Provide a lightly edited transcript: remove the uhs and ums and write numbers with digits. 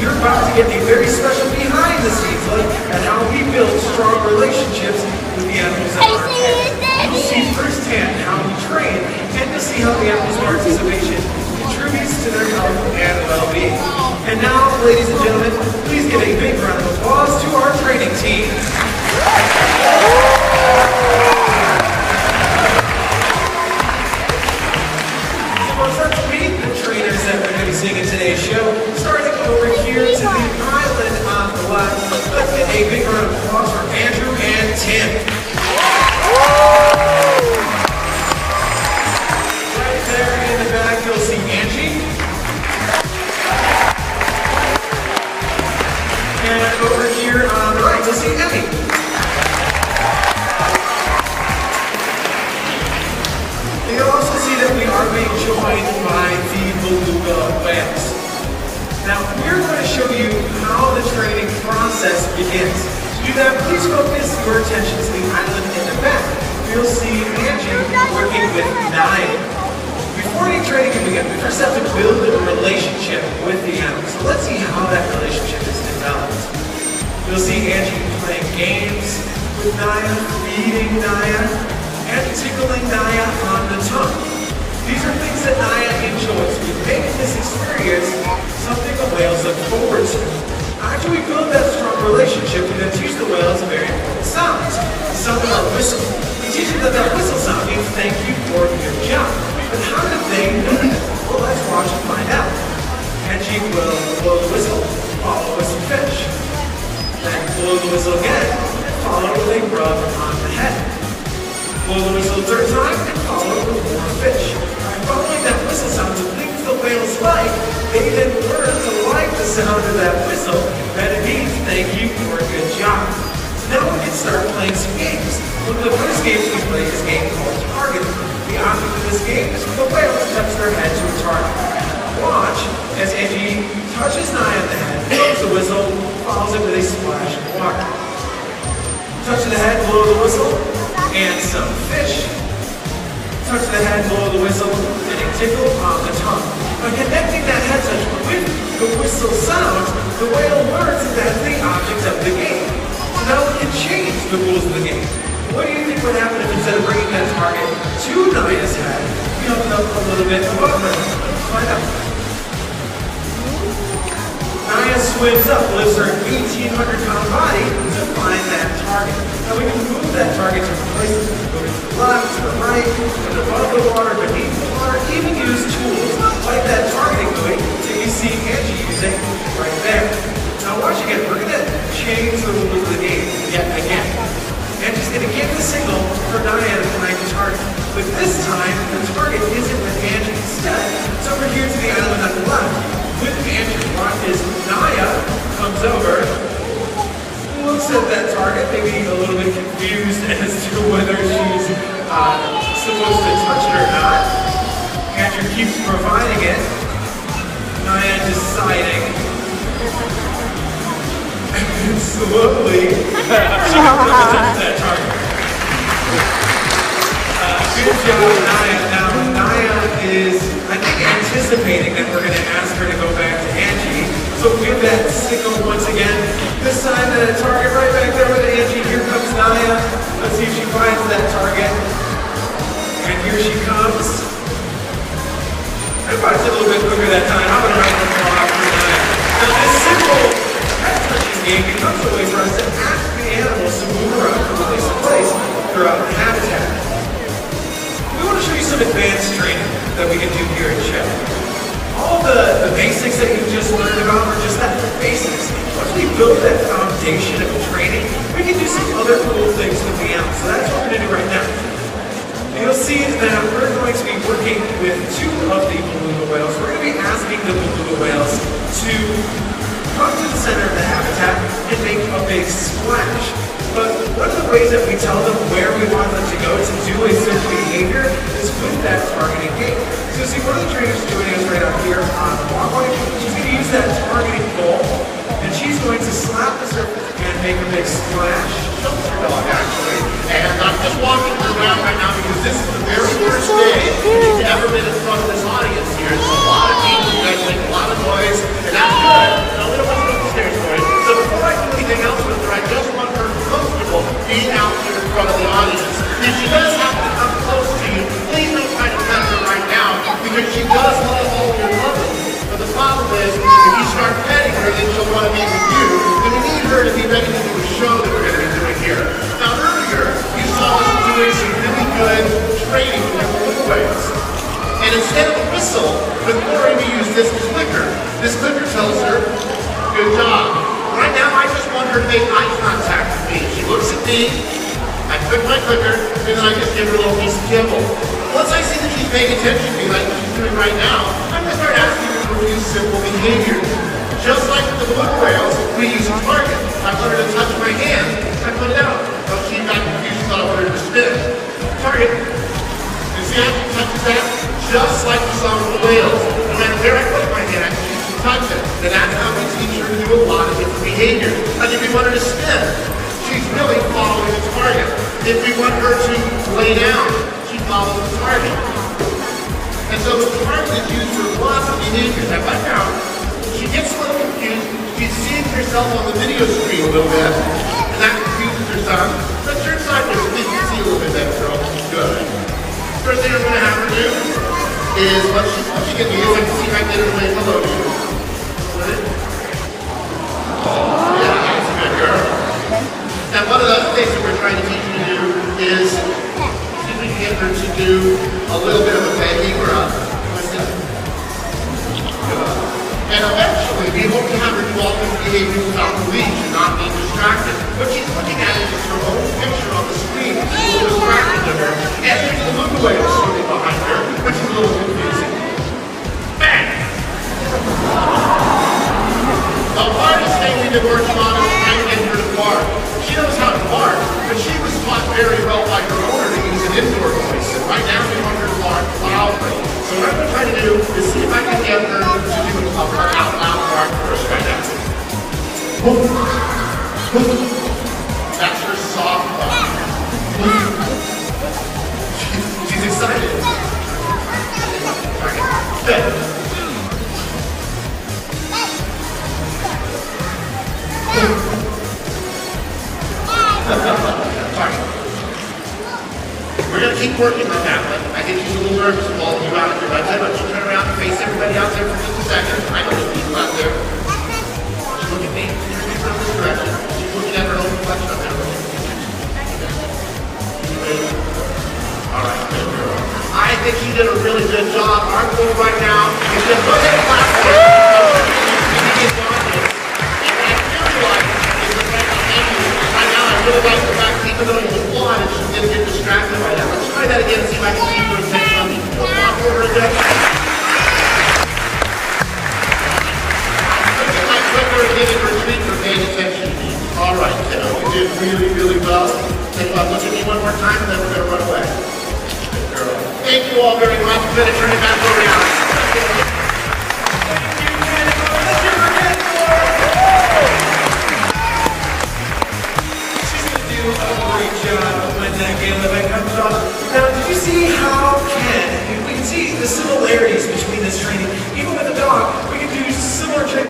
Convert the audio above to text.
you're about to get a very special behind-the-scenes look at how we build strong relationships with the animals in our care. You'll see firsthand how we train, and you'll see how the animals' participation contributes to their health and well-being. And now, ladies and gentlemen, please give a big round of applause to our training team. Let's meet the trainers that we're going to be seeing in today's show. Starting over here to the island on the left, let's get a big round of applause for Andrew and Tim. Right there in the back, you'll see Angie. And over here on the right, you'll see Emmy. You'll also see that we are being joined by the beluga whales. Now, we're going to show you how the training process begins. To do that, please focus your attention to the island in the back. You'll see Angie working with Naya. Before any training can begin, we first have to build a relationship with the animal. So let's see how that relationship is developed. You'll see Angie playing games with Naya, feeding Naya, and tickling Naya on the tongue. These are things that Naya enjoys. We make this experience something the whales look forward to. After we build that strong relationship, we then teach the whales a very important sound. The sound of our whistle. We teach them that that whistle sound means thank you for your job. But how do they know that? Well, let's watch and find out. Angie will blow the whistle, follow with some fish. Then blow the whistle again, and follow with a rub on the head. Blow the whistle a third time, and follow with more fish. By following that whistle sound to things the whales like, they then learn to like the sound of that whistle, that it means thank you for a good job. So now we can start playing some games. One of the first games we play is a game called Target. The object of this game is for the whale to touch their head to a target. Watch as Angie touches Naya on the head, blows the whistle, follows it with a splash of water. Touch the head, blow the whistle, and some fish. Touch the head, blow the whistle, and a tickle on the tongue. By connecting that head touch with the whistle sound, the whale learns that that's the object of the game. So now we can change the rules of the game. What do you think would happen if instead of bringing that target to Naya's head, we open up a little bit above her? Let's find out. Naya swims up, lifts her 1,800-pound body to find that target. Now we can move that target to places. We can go to the left, to the right, and above the water, beneath the water, even use tools like that targeting buoy that you see Angie using right there. Now watch again, we're going to change the rules of the game yet again. Angie's going to give the signal for Naya to find the target. But this time, the target isn't with Angie. Instead, it's over here to the island on the left. With Angie, watch as Naya comes over, looks at that target, maybe a little bit confused as to whether she's supposed to touch it or not. Andrew keeps providing it. Naya deciding. And slowly, she touches that target. Good job, Naya. Now, Naya is, I think, anticipating that we're going to ask her to go back to Angie. So give that signal once again. This time, the target right back there with Angie. Here comes Naya. Let's see if she finds that target. And here she comes. I finds it a little bit quicker that time. I'm going to write the applause for Naya. Now, this simple head touching game becomes a way for us to ask the animals to move around from place to place throughout the habitat. We want to show you some advanced training that we can do here at Shell. All the basics that you just learned about are just that, the basics. Once we build that foundation of training, we can do some other cool things with the animals. So that's what we're going to do right now. And you'll see that we're going to be working with two of the beluga whales. We're going to be asking the beluga whales to come to the center of the habitat and make a big splash. But one of the ways that we tell them where we want them to go to do a certain behavior is with that targeting game. So see, one of the trainers joining us right out here on the walkway, she's going to use that targeting pole, and she's going to slap the surface and make a big splash. Shelter dog, actually. And I'm just walking around right now because this is the very first day he's ever been in front of this audience here. There's a lot of people, you guys make a lot of noise, and that's good. You know, we don't want If she does happen to come close to you, please don't try to pet her right now because she does love all your loving. But the problem is, if you start petting her, then she'll want to be with you. And we need her to be ready to do a show that we're going to be doing here. Now earlier, you saw us doing some really good training with the blue whales. And instead of a whistle, with Aquarium, we use this clicker. This clicker tells her, good job. Right now, I just want her to make eye contact with me. She looks at me, I click my clicker, and then I just give her a little piece of kibble. Once I see that she's paying attention to me like she's doing right now, I'm going to start asking her to do simple behaviors. Just like with the blue whales, we use a target. I want her to touch my hand, I put it out. Oh, she got confused, thought I wanted her to spin. Target. You see how she touches that? Just like we saw with the whales. No matter where I put my hand, I can use to touch it. And that's how we teach her to do a lot of different behaviors. Like if we want her to spin, she's really following the target. If we want her to lay down, she follows the target. And so the target is used for lots of behaviors. Now right now, she gets a little confused. She's seeing herself on the video screen a little bit. And that confuses her some. But turn sideways so you can see a little bit better, girl. Good. First thing I'm going to have her do is, what she's looking at me is I can see if I can get her to wave hello to you. Yeah, that's a good girl. Now one of the other things that we're trying to teach you to do is see if we can get her to do a little bit of a begging or a listen. And eventually we hope to have her do all these behaviors without the leash and not being distracted. What she's looking at is just her own picture on the screen, which is a little distracting to her. And there's the blue whale swimming behind her, which is a little confusing. Bang! The hardest thing we've been working on is trying to get her to bark. She knows how to bark, but she was taught very well by her owner to use an indoor voice. And right now we want her to bark loudly. So what I'm going to try to do is see if I can get her to do a out loud bark for us right now. That's her soft bark. She's excited. Good. We're going to keep working on that one. I think she's a little nervous with all of you out there. But I tell you what, she'll turn around and face everybody out there for just a second. I know there's people out there. She's looking at me. She's looking from this direction. She's looking at her own reflection up there. All right, good girl. I think she did a really good job. Our goal right now is just go ahead and clap for her. Really like the fact that even though you was blonde, and she's going to get distracted by that. Let's try that again and see if I can keep her attention on me. Go on for her again. Look at my clicker and giving her treat for paying attention to me. All right, kiddo, you did really, really well. Take a look at me one more time, and then we're going to run away. Good girl. Thank you all very much. I'm going to turn it back over now. Now, did you see how we can see the similarities between this training? Even with a dog, we can do similar training.